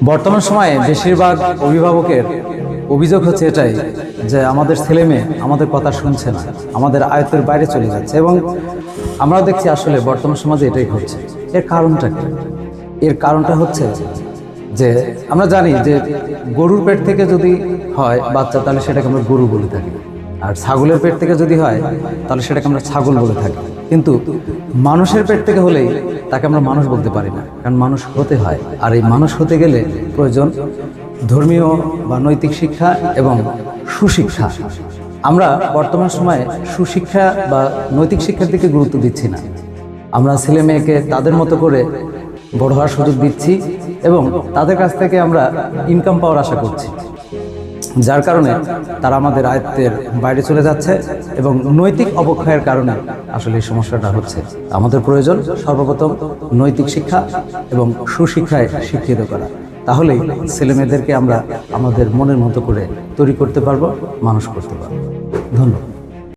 বর্তমান সময়ে বেশিরভাগ অভিভাবকের অভিযোগ হচ্ছে এটাই যে আমাদের ছেলে মেয়ে আমাদের কথা শুনছে না, আমাদের আয়ত্তের বাইরে চলে যাচ্ছে। এবং আমরা দেখছি আসলে বর্তমান সমাজে এটাই ঘটছে। এর কারণটা কি? এর কারণটা হচ্ছে যে আমরা জানি যে গরুর পেট থেকে যদি হয় বাচ্চা, তাহলে সেটাকে আমরা গরু বলে থাকি, আর ছাগলের পেট থেকে যদি হয় তাহলে সেটাকে আমরা ছাগল বলে থাকি। কিন্তু মানুষের পেট থেকে হলেই তাকে আমরা মানুষ বলতে পারি না, কারণ মানুষ হতে হয়। আর এই মানুষ হতে গেলে প্রয়োজন ধর্মীয় বা নৈতিক শিক্ষা এবং সুশিক্ষা। আমরা বর্তমান সময়ে সুশিক্ষা বা নৈতিক শিক্ষার দিকে গুরুত্ব দিচ্ছি না। আমরা ছেলে মেয়েকে তাদের মতো করে বড় হওয়ার সুযোগ দিচ্ছি এবং তাদের কাছ থেকে আমরা ইনকাম পাওয়ার আশা করছি, যার কারণে তারা আমাদের আয়ত্তের বাইরে চলে যাচ্ছে এবং নৈতিক অবক্ষয়ের কারণে আসলে এই সমস্যাটা হচ্ছে। আমাদের প্রয়োজন সর্বপ্রথম নৈতিক শিক্ষা এবং সুশিক্ষায় শিক্ষিত করা। তাহলেই ছেলেমেয়েদেরকে আমরা আমাদের মনের মতো করে তৈরি করতে পারবো, মানুষ করতে পারবো। ধন্যবাদ।